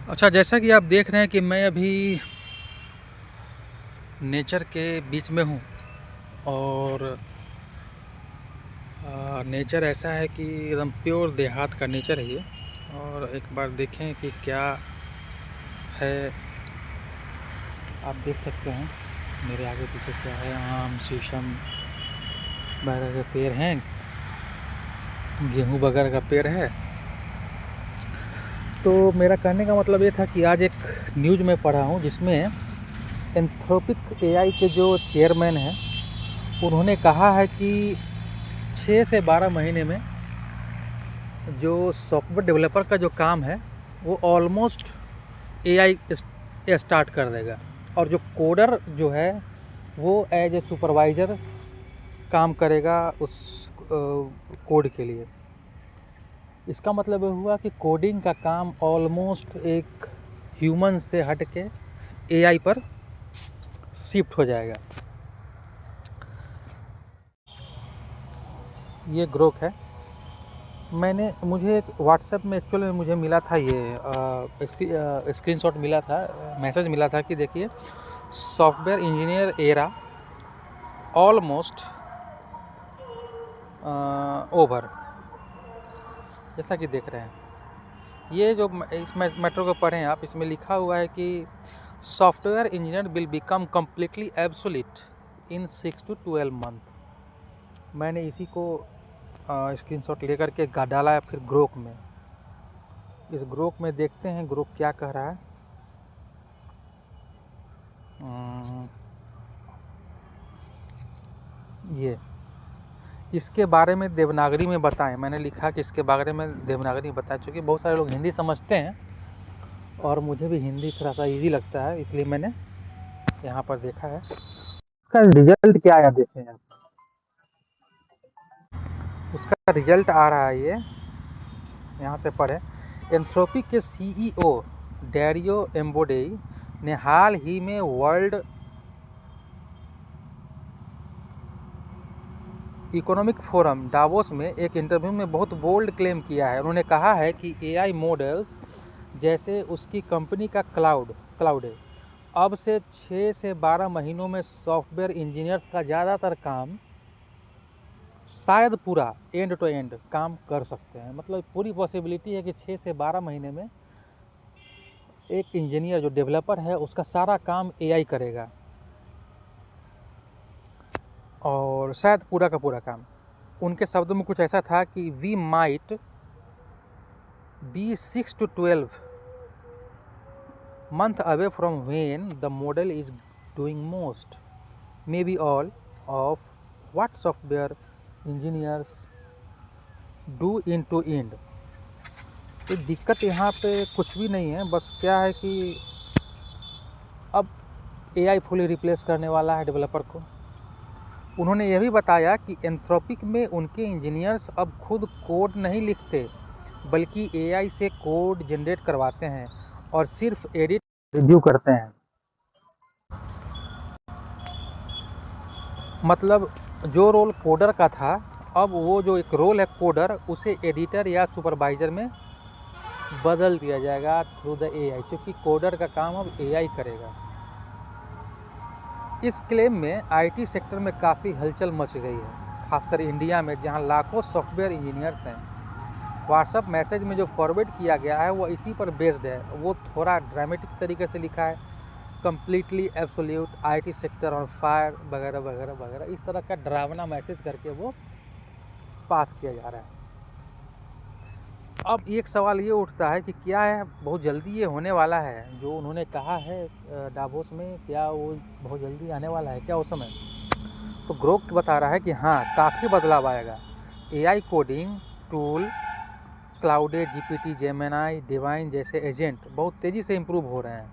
अच्छा, जैसा कि आप देख रहे हैं कि मैं अभी नेचर के बीच में हूँ। और नेचर ऐसा है कि एकदम प्योर देहात का नेचर है ये। और एक बार देखें कि क्या है। आप देख सकते हैं मेरे आगे पीछे क्या है। आम, शीशम वगैरह के पेड़ हैं, गेहूँ वगैरह का पेड़ है। तो मेरा कहने का मतलब ये था कि आज एक न्यूज़ में पढ़ा हूँ जिसमें एंथ्रोपिक एआई के जो चेयरमैन हैं, उन्होंने कहा है कि 6 से 12 महीने में जो सॉफ्टवेयर डेवलपर का जो काम है वो ऑलमोस्ट एआई स्टार्ट कर देगा। और जो कोडर जो है वो एज ए सुपरवाइज़र काम करेगा उस कोड के लिए। इसका मतलब ये हुआ कि कोडिंग का काम ऑलमोस्ट एक ह्यूमन से हट के एआई पर शिफ्ट हो जाएगा। ये ग्रोक है। मुझे एक व्हाट्सएप में एक्चुअल में मुझे मिला था ये स्क्रीनशॉट मिला था, मैसेज मिला था कि देखिए, software engineer era almost over. जैसा कि देख रहे हैं, ये जो इस मैटर को पढ़ें आप, इसमें लिखा हुआ है कि software engineer will become completely absolute in 6 to 12 month. मैंने इसी को स्क्रीनशॉट लेकर के डाला है फिर ग्रोक में। इस ग्रोक में देखते हैं ग्रोक क्या कह रहा है। ये इसके बारे में देवनागरी में बताएं। मैंने लिखा कि इसके बारे में देवनागरी में बताएं, क्योंकि बहुत सारे लोग हिंदी समझते हैं और मुझे भी हिंदी थोड़ा सा इजी लगता है, इसलिए मैंने यहाँ पर देखा है। उसका रिजल्ट क्या आया देखें आप। उसका रिजल्ट आ रहा है, ये यहाँ से पढ़ें। एंथ्रोपिक के सीईओ डैरियो एम्बोडेई ने हाल ही में वर्ल्ड इकोनॉमिक फोरम डावोस में एक इंटरव्यू में बहुत बोल्ड क्लेम किया है। उन्होंने कहा है कि एआई मॉडल्स जैसे उसकी कंपनी का क्लाउड है, अब से 6 से 12 महीनों में सॉफ्टवेयर इंजीनियर्स का ज़्यादातर काम शायद पूरा एंड टू एंड काम कर सकते हैं। मतलब पूरी पॉसिबिलिटी है कि 6 से 12 महीने में एक इंजीनियर जो डेवलपर है उसका सारा काम एआई करेगा, और शायद पूरा का पूरा काम। उनके शब्दों में कुछ ऐसा था कि we might be 6 to 12 month away from when the model is doing most, maybe all, of what software engineers do end to end। तो दिक्कत यहाँ पे कुछ भी नहीं है, बस क्या है कि अब एआई फुली रिप्लेस करने वाला है डेवलपर को। उन्होंने यह भी बताया कि एंथ्रोपिक में उनके इंजीनियर्स अब खुद कोड नहीं लिखते, बल्कि एआई से कोड जनरेट करवाते हैं और सिर्फ एडिट रिव्यू करते हैं। मतलब जो रोल कोडर का था, अब वो जो एक रोल है कोडर, उसे एडिटर या सुपरवाइज़र में बदल दिया जाएगा थ्रू द एआई, क्योंकि कोडर का काम अब एआई करेगा। इस क्लेम में आईटी सेक्टर में काफ़ी हलचल मच गई है, खासकर इंडिया में जहां लाखों सॉफ्टवेयर इंजीनियर्स हैं। व्हाट्सएप मैसेज में जो फॉरवर्ड किया गया है वो इसी पर बेस्ड है। वो थोड़ा ड्रामेटिक तरीके से लिखा है, completely absolute, IT sector on fire वगैरह वगैरह वगैरह, इस तरह का डरावना मैसेज करके वो पास किया जा रहा है। अब एक सवाल ये उठता है कि क्या है बहुत जल्दी ये होने वाला है जो उन्होंने कहा है डावोस में, क्या वो बहुत जल्दी आने वाला है क्या उस समय। तो ग्रोक बता रहा है कि हाँ, काफ़ी बदलाव आएगा। AI coding tool Claude, GPT, Gemini, divine जैसे एजेंट बहुत तेज़ी से इम्प्रूव हो रहे हैं,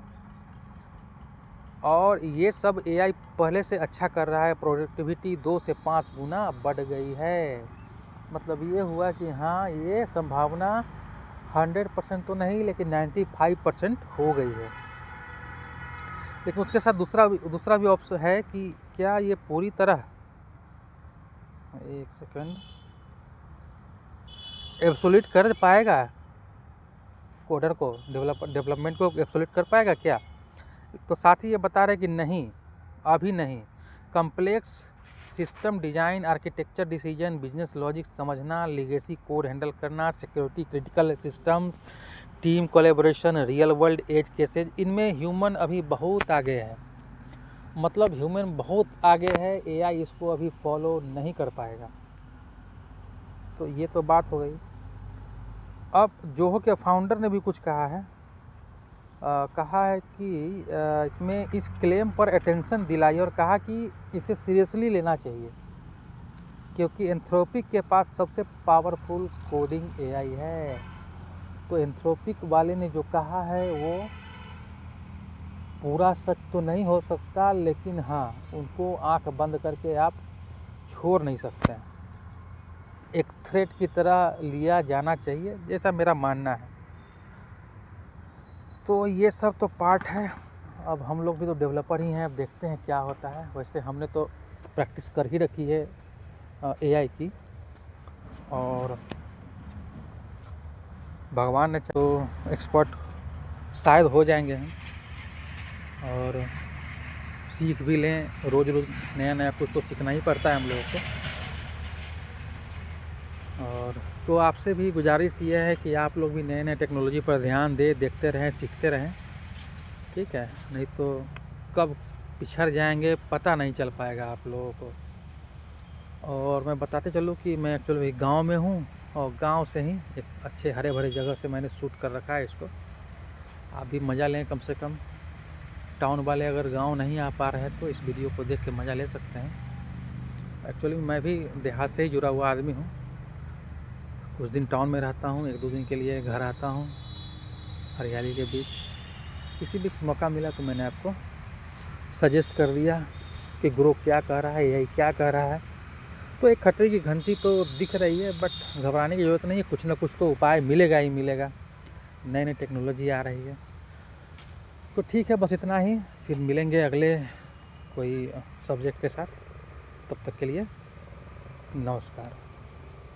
और ये सब एआई पहले से अच्छा कर रहा है। प्रोडक्टिविटी 2 से 5 गुना बढ़ गई है। मतलब ये हुआ कि हाँ, ये संभावना 100% तो नहीं, लेकिन 95% हो गई है। लेकिन उसके साथ दूसरा भी ऑप्शन है कि क्या ये पूरी तरह, एक सेकंड, एब्सोल्यूट कर पाएगा कोडर को डेवलपमेंट को एब्सोल्यूट कर पाएगा क्या? तो साथ ही ये बता रहे कि नहीं, अभी नहीं। Complex system design, architecture decision, business logic समझना, लीगेसी कोड हैंडल करना, security critical systems, team collaboration, real world edge cases, इनमें ह्यूमन अभी बहुत आगे है। मतलब ह्यूमन बहुत आगे है, एआई इसको अभी फॉलो नहीं कर पाएगा। तो ये तो बात हो गई। अब जोहो के फाउंडर ने भी कुछ कहा है। कहा है कि इसमें इस क्लेम पर अटेंशन दिलाई और कहा कि इसे सीरियसली लेना चाहिए, क्योंकि एंथ्रोपिक के पास सबसे पावरफुल कोडिंग एआई है। तो एंथ्रोपिक वाले ने जो कहा है वो पूरा सच तो नहीं हो सकता, लेकिन हाँ, उनको आंख बंद करके आप छोड़ नहीं सकते हैं। एक थ्रेट की तरह लिया जाना चाहिए, जैसा मेरा मानना है। तो ये सब तो पार्ट है। अब हम लोग भी तो डेवलपर ही हैं, अब देखते हैं क्या होता है। वैसे हमने तो प्रैक्टिस कर ही रखी है एआई की, और भगवान ने तो एक्सपर्ट शायद हो जाएंगे हम, और सीख भी लें। रोज़ रोज़ नया नया कुछ तो सीखना ही पड़ता है हम लोगों को। और तो आपसे भी गुजारिश ये है कि आप लोग भी नए नए टेक्नोलॉजी पर ध्यान दें, देखते रहें, सीखते रहें, ठीक है? नहीं तो कब पिछड़ जाएंगे पता नहीं चल पाएगा आप लोगों को। और मैं बताते चलूँ कि मैं एक्चुअली गांव में हूँ, और गांव से ही एक अच्छे हरे भरे जगह से मैंने शूट कर रखा है इसको। आप भी मज़ा लें कम से कम। टाउन वाले अगर गांव नहीं आ पा रहे हैं तो इस वीडियो को देख के मज़ा ले सकते हैं। एक्चुअली मैं भी देहात से ही जुड़ा हुआ आदमी हूँ। कुछ दिन टाउन में रहता हूँ, 1-2 दिन के लिए घर आता हूँ हरियाली के बीच। किसी भी मौका मिला तो मैंने आपको सजेस्ट कर दिया कि ग्रो क्या कह रहा है, एआई क्या कह रहा है। तो एक खतरे की घंटी तो दिख रही है, बट घबराने की ज़रूरत नहीं है। कुछ ना कुछ तो उपाय मिलेगा ही मिलेगा। नई नई टेक्नोलॉजी आ रही है। तो ठीक है, बस इतना ही। फिर मिलेंगे अगले कोई सब्जेक्ट के साथ। तब तक के लिए नमस्कार।